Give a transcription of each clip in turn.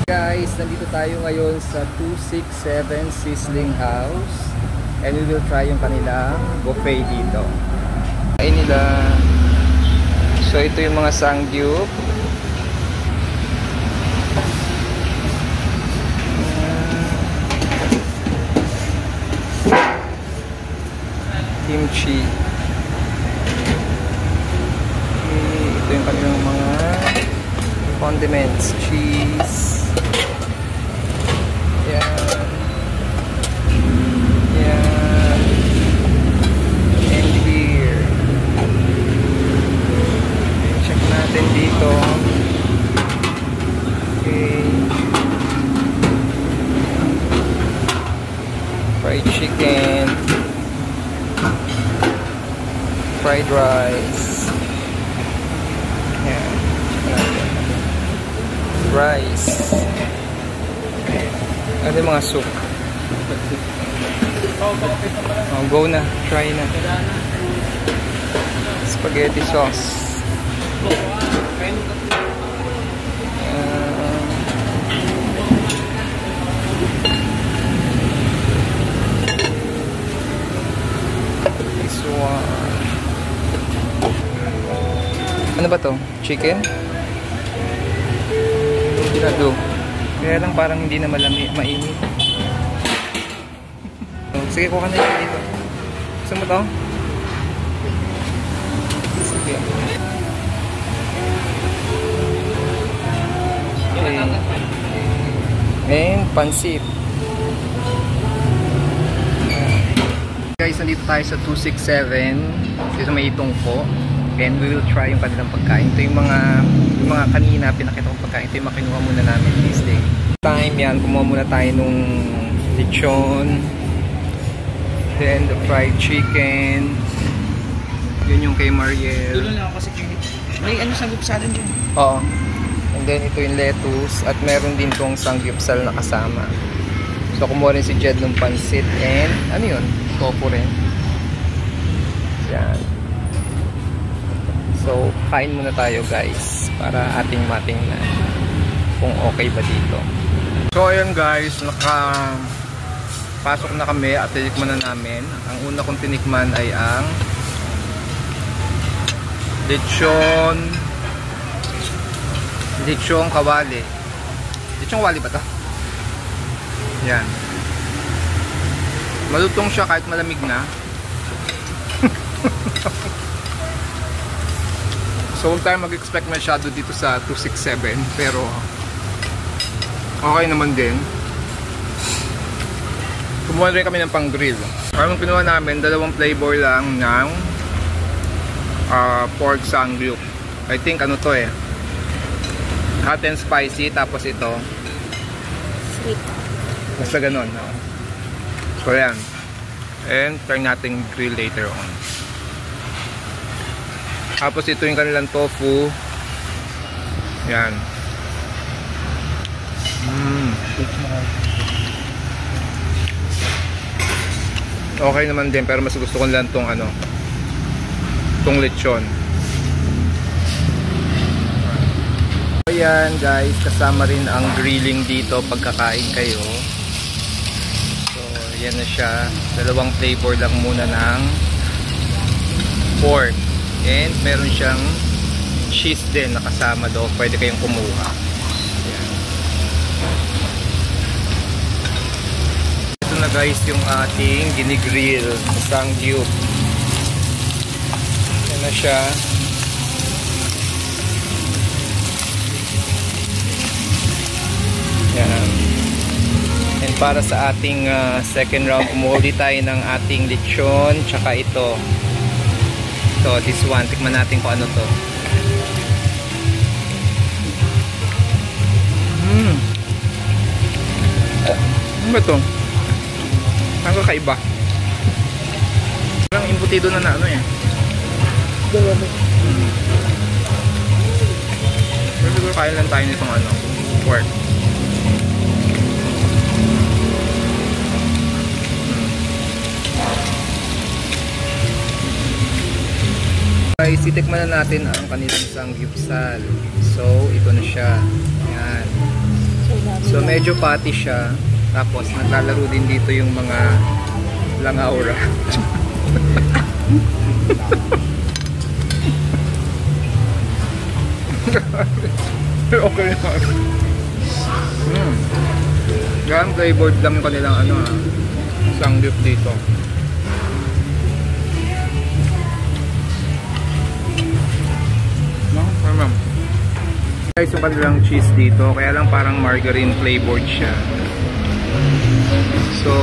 Guys, nandito tayo ngayon sa 267 Sizzling House and we will try yung kanilang buffet dito. Ay nila. So ito yung mga sangyup. Kimchi. Okay, ito yung kanilang mga condiments, cheese. Yan. Yan. And here. Check natin dito. Okay. Fried chicken. Fried rice. Yan. Rice. Ano yung mga soup? Oh, go na. Try na. Spaghetti sauce. This one. Ano ba to? Chicken? Ginado. Kaya lang parang hindi na mainit. Sige, kuha na yun dito. Gusto mo to? Sige. Okay. And pansit. Guys, nandito tayo sa 267. Dito may itungko. And we will try yung kanilang pagkain. Ito yung mga kanina pinakita kong pagkain. Ito yung makinuha muna namin this day. Time yan, kumuha muna tayo nung lechon. Then the fried chicken. Yun yung kay Mariel. Dulo lang ako kasi may sanggupsal dyan. Oo. And then ito yung lettuce. At meron din tong sanggupsal na kasama. So kumuha rin si Jed ng pansit. And ano yun? Tofu rin. Yan. So, kain muna tayo guys para ating matingnan kung okay ba dito. So, ayan guys, nakapasok na kami at tinikman na namin. Ang una kong tinikman ay ang lechon kawali. Lechon kawali ba ito? Yan. Malutong siya kahit malamig na. So huwag tayo mag-expect masyado dito sa 267, pero okay naman din. Kumuha rin kami ng pang-grill. Parang kinuha namin, dalawang flavor lang ng pork sangyup. I think ano to hot and spicy, tapos ito sweet. Basta ganon. So yan. And try natin grill later on. Tapos ito yung kanilang tofu. Yan. Okay naman din, pero mas gusto ko lang tong tong lechon. Ayan guys, kasama rin ang grilling dito pagkakain kayo. So yan na siya. Dalawang flavor lang muna ng pork. And meron siyang cheese din na kasama doon. Pwede kayong kumuha. Ayan. Ito na guys yung ating ginigrill na sangyup. Ayan na siya. Ayan. And para sa ating second round, umuli tayo ng ating lechon. Tsaka ito. So this one, tikman natin kung ano to. Ano ba to? Ang kakaiba. Parang imbutido na ano eh. Pero siguro kaya lang tayo nitong ano, pork. Guys, itikman na natin ang kanilang sangyupsal. So, ito na siya. Ayan. So, medyo patty siya. Tapos, naglalaro din dito yung mga langaura. Okay na. Yan, flavored lang yung kanilang ano ha. Sangyup dito. Guys, yung kanilang cheese dito, kaya lang parang margarine flavored siya. So,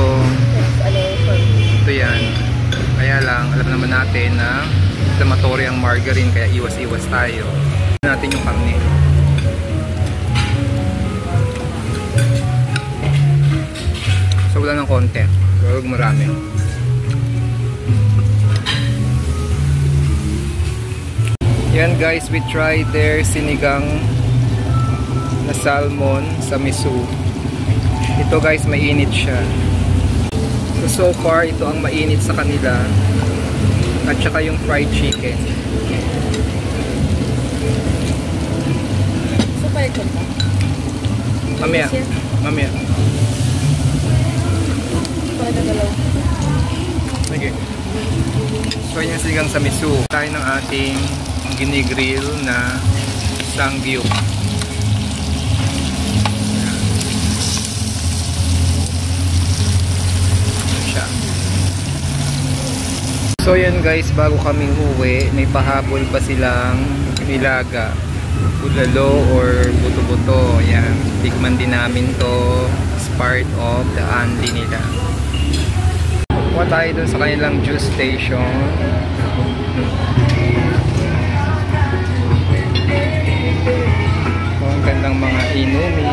ito yan. Kaya lang, alam naman natin na inflammatory ang margarine, kaya iwas-iwas tayo. Natin yung karne. So, wala ng konti. Huwag marami. Yan guys, we tried their sinigang na salmon sa miso. Ito guys, mainit siya. So far, ito ang mainit sa kanila. At saka yung fried chicken. So, pala ito ba? Mamaya. Mamaya. Pala nagalaw. Sige. So, yung sinigang sa miso. Tayo ng ating ginigrill na sangyup. So yan guys, bago kaming uwi, may pahabol pa silang nilaga, bulalo or buto-buto. Yan, tikman din namin to as part of the anli nila. Kuha tayo dun sa kanilang juice station. So, ang gandang mga inumi.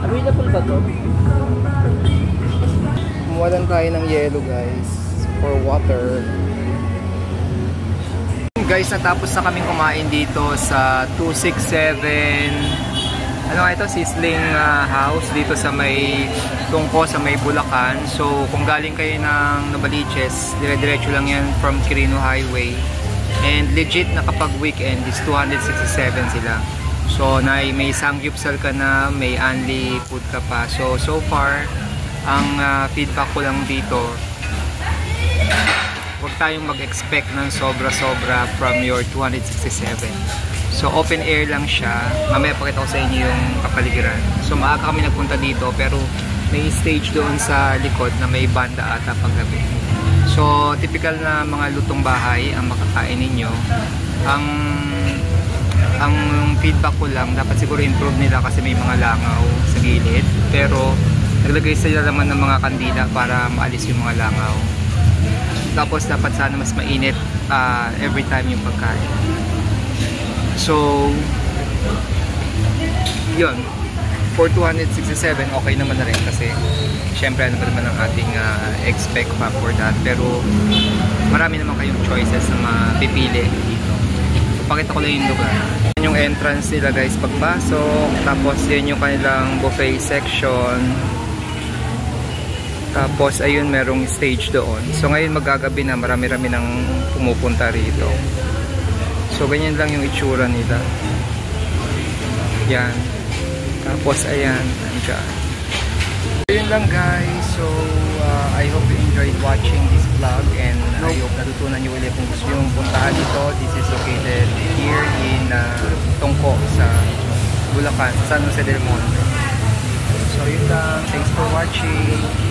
Available ba to? Kumuha lang tayo ng yelo guys for water. Guys, natapos na kaming kumain dito sa 267 ano nga ito? Sizzling house dito sa may Tungko, sa may Bulacan. So kung galing kayo ng Novaliches, dire-diretso lang yan from Quirino Highway. And legit na kapag weekend is 267 sila. So may sangyupsal ka na, may anli food ka pa. So far, ang feedback ko lang dito, huwag tayong mag-expect ng sobra-sobra from your 267. So open air lang siya. Mamaya pakita ko sa inyo yung kapaligiran. So maaga kami nagpunta dito, pero may stage doon sa likod na may banda ata paggabi. So typical na mga lutong bahay ang makakain ninyo. Ang feedback ko lang, dapat siguro improve nila kasi may mga langaw sa gilid. Pero naglagay sila naman ng mga kandila para maalis yung mga langaw. Tapos dapat sana mas mainit every time yung pagkain. So yun, for 267 okay naman na rin kasi syempre ano ba naman ang ating expect pa for that. Pero marami naman kayong choices na mapipili dito. So, pakita ko lang yung lugar. Yan yung entrance nila guys pagpasok. Tapos yan yung kanilang buffet section. Tapos ayun, merong stage doon. So ngayon magagabi na, marami-rami nang pumupunta rito. So ganyan lang yung itsura nila. Yan. Tapos ayan, andyan. So yun lang guys. So I hope you enjoyed watching this vlog. And I hope natutunan nyo ulit kung gusto yung puntahan dito. This is located here in Tungko sa Bulacan, San Jose del Monte. So yun lang. Thanks for watching.